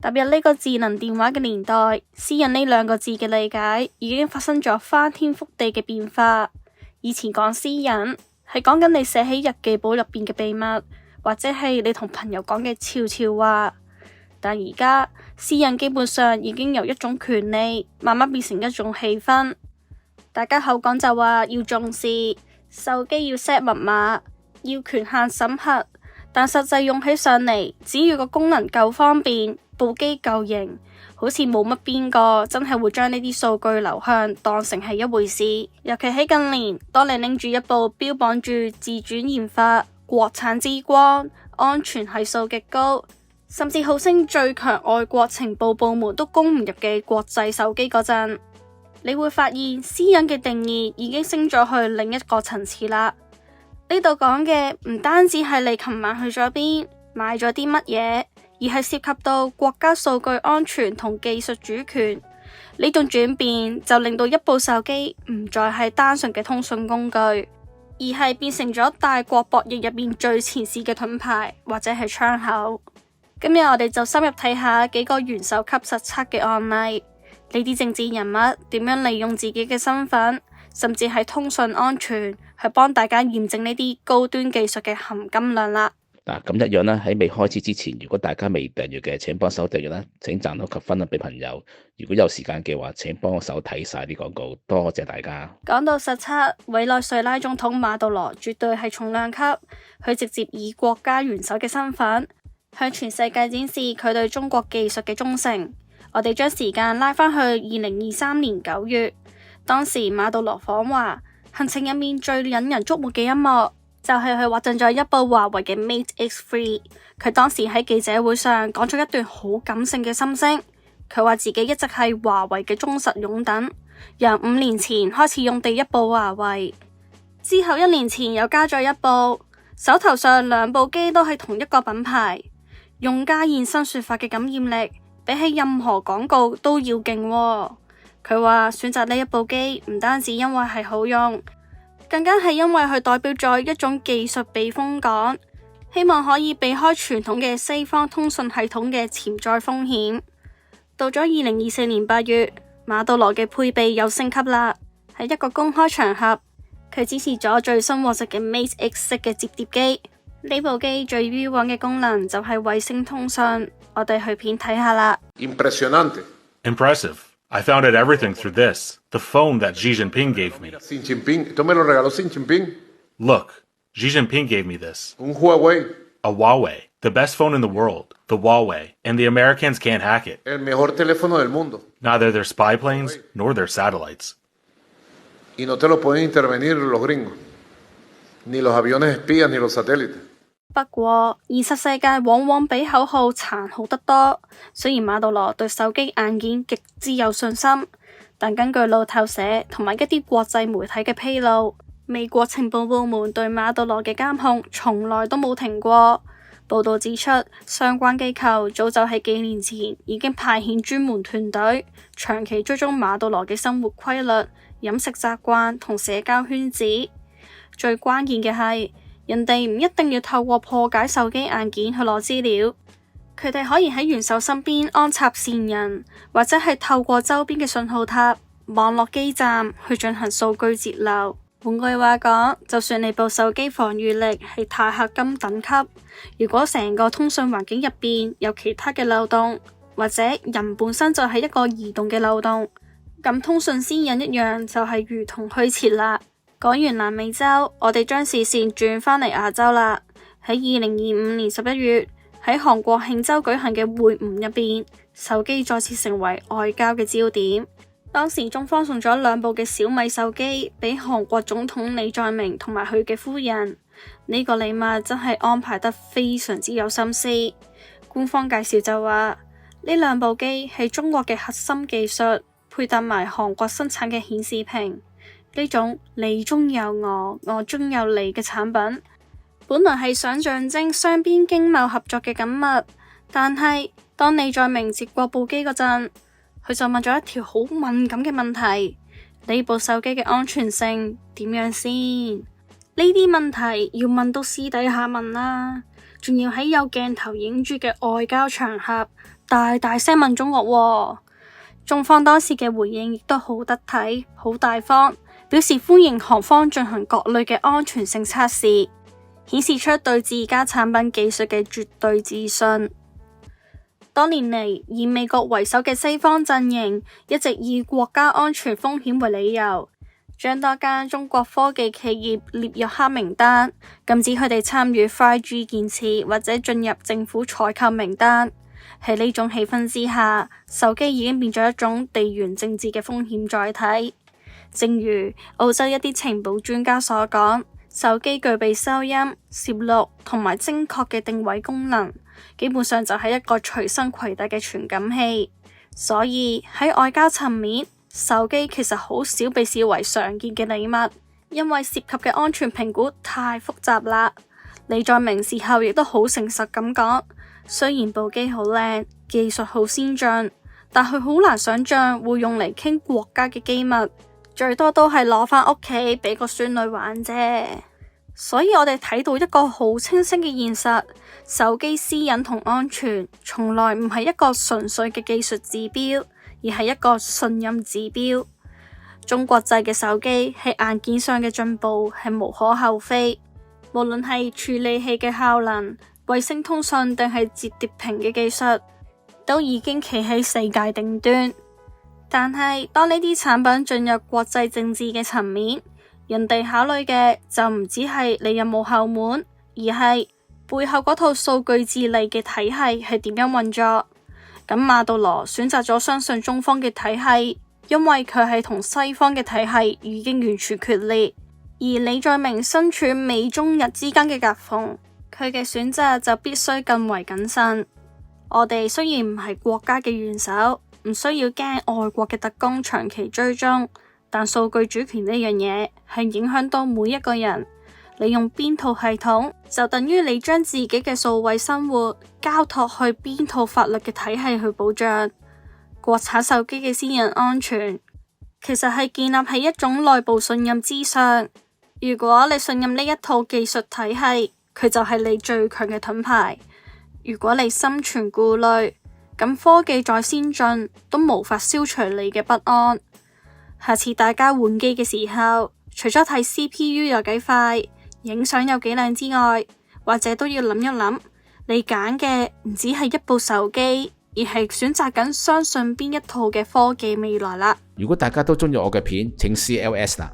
踏入呢個智能電話嘅年代，私隱呢兩個字嘅理解已經發生咗翻天覆地嘅變化。以前講私隱係講緊你寫喺日記簿入邊嘅秘密，或者係你同朋友講嘅悄悄話。但而家私隱基本上已經由一種權利慢慢變成一種氣氛。大家口講就話要重視，手機要 set 密碼，要權限審核，但實際用起上嚟，只要個功能夠方便，部機夠型，好似冇乜邊個真係會將呢啲數據流向當成係一回事。尤其喺近年，當你拎住一部標榜住自主研發、國產之光、安全係數極高，甚至號稱最強外國情報部門都攻唔入嘅國際手機嗰陣，你會發現私隱嘅定義已經升咗去另一個層次啦。呢度講嘅唔單止係你琴晚去咗邊、買咗啲乜嘢，而係涉及到國家數據安全同技術主權。呢種轉變就令到一部手機唔再係單純嘅通訊工具，而係變成咗大國博弈入面最前線嘅盾牌或者係窗口。今日我哋就深入睇下幾個元首級實測嘅案例，呢啲政治人物點樣利用自己嘅身份，甚至係通訊安全，去幫大家驗證呢啲高端技術嘅含金量啦。嗱，咁一樣啦，喺未開始之前，如果大家未訂閱嘅，請幫手訂閱啦，請讚好及分享俾朋友。如果有時間嘅話，請幫我手睇晒啲廣告，多謝大家。講到實測，委內瑞拉總統馬杜羅絕對係重量級，佢直接以國家元首嘅身份向全世界展示佢對中國技術嘅忠誠。我哋將時間拉返去2023年9月，當時馬杜羅訪華，行程入面最引人矚目嘅一幕，就係佢獲贈咗一部華為嘅 Mate X3。佢當時喺記者會上講咗一段好感性嘅心聲。佢話自己一直係華為嘅忠實擁躉，由5年前開始用第一部華為，之後1年前又加咗一部，手頭上2部機都係同一個品牌。用家現身說法嘅感染力，比起任何廣告都要勁喎。佢話選擇呢一部機唔單止因為係好用，更加係因為佢代表咗一種技術避風港，希望可以避開傳統嘅西方通訊系統嘅潛在風險。到咗2024年8月，馬杜羅嘅配備又升級啦。喺一個公開場合，佢展示咗最新獲贈嘅 Mate X 嘅摺疊機。呢部機最標榜嘅功能就係衛星通訊。我哋去片睇下啦。Impresionante. Impressive. I founded everything through this, the phone that Xi Jinping gave me. Xi Jinping, esto me lo regaló Xi Jinping. Look, Xi Jinping gave me this. Un Huawei. A Huawei, the best phone in the world, the Huawei, and the Americans can't hack it. El mejor teléfono del mundo. Neither their spy planes nor their satellites. Y no te lo pueden intervenir los gringos. Ni los aviones espías, ni los satélites. 不過現實世界往往比口號殘酷得多。雖然馬杜羅對手機硬件極之有信心，但根據路透社同埋一啲國際媒體嘅披露，美國情報部門對馬杜羅嘅監控從來都冇停過。報道指出，相關機構早就喺幾年前已經派遣專門團隊，長期追蹤馬杜羅嘅生活規律、飲食習慣同社交圈子。最關鍵嘅係，人哋唔一定要透過破解手機硬件去攞資料，佢哋可以喺元首身邊安插線人，或者係透過周邊嘅信號塔、網絡基站去進行數據截流。換句話講，就算你部手機防禦力係鈦合金等級，如果成個通訊環境入邊有其他嘅漏洞，或者人本身就係一個移動嘅漏洞，咁通訊私隱一樣就係如同虛設啦。講完南美洲，我哋將視線轉返嚟亞洲啦。喺2025年11月，喺韓國慶州舉行嘅會晤入邊，手機再次成為外交嘅焦點。當時中方送咗2部嘅小米手機俾韓國總統李在明同埋佢嘅夫人，呢個禮物真係安排得非常之有心思。官方介紹就話，呢2部機係中國嘅核心技術，配搭埋韓國生產嘅顯示屏。呢種你中有我，我中有你嘅產品，本來係想象徵雙邊經貿合作嘅緊密，但係當李在明接過部機嗰陣，佢就問咗一條好敏感嘅問題：呢部手機嘅安全性點樣先？呢啲問題要問到私底下問啦，仲要喺有鏡頭影住嘅外交場合，大大聲問中國喎。中方當時嘅回應亦都好得體、好大方，表示歡迎韓方進行各類嘅安全性測試，顯示出對自家產品技術嘅絕對自信。多年嚟，以美國為首嘅西方陣營一直以國家安全風險為理由，將多間中國科技企業列入黑名單，禁止佢哋參與 5G 建設或者進入政府採購名單。喺呢種氣氛之下，手機已經變咗一種地緣政治嘅風險載體。正如澳洲一啲情報專家所講，手機具備收音、攝錄同埋精確嘅定位功能，基本上就係一個隨身攜帶嘅傳感器。所以喺外交層面，手機其實好少被視為常見嘅禮物，因為涉及嘅安全評估太複雜啦。李在明事後亦都好誠實咁講，雖然部機好靚，技術好先進，但佢好難想象會用嚟傾國家嘅機密，最多都係攞返屋企俾個孫女玩啫。所以我哋睇到一個好清晰嘅現實，手機私隱同安全從來唔係一個純粹嘅技術指標，而係一個信任指標。中國製嘅手機喺硬件上嘅進步係無可厚非，無論係處理器嘅效能、衛星通訊定係摺疊屏嘅技術，都已經企喺世界頂端。但係當呢啲產品進入國際政治嘅層面，人哋考慮嘅就唔只係你有冇後門，而係背後嗰套數據治理嘅體系係點樣運作。咁馬杜羅選擇咗相信中方嘅體系，因為佢係同西方嘅體系已經完全決裂，而李在明身處美中日之間嘅夾縫，佢嘅選擇就必須更為謹慎。我哋雖然唔係國家嘅元首，唔需要驚外國嘅特工長期追蹤，但數據主權呢樣嘢係影響到每一個人。你用邊套系統，就等於你將自己嘅數位生活交託去邊套法律嘅體系去保障。國產手機嘅私人安全，其實係建立喺一種內部信任之上。如果你信任呢一套技術體系，佢就係你最強嘅盾牌。如果你心存顧慮，咁科技再先進都無法消除你嘅不安。下次大家換機嘅時候，除咗睇 CPU 有幾快，影相有幾靚之外，或者都要諗一諗，你揀嘅唔只係一部手機，而係選擇緊相信邊一套嘅科技未來啦。如果大家都中意我嘅片，請 CLS 啦。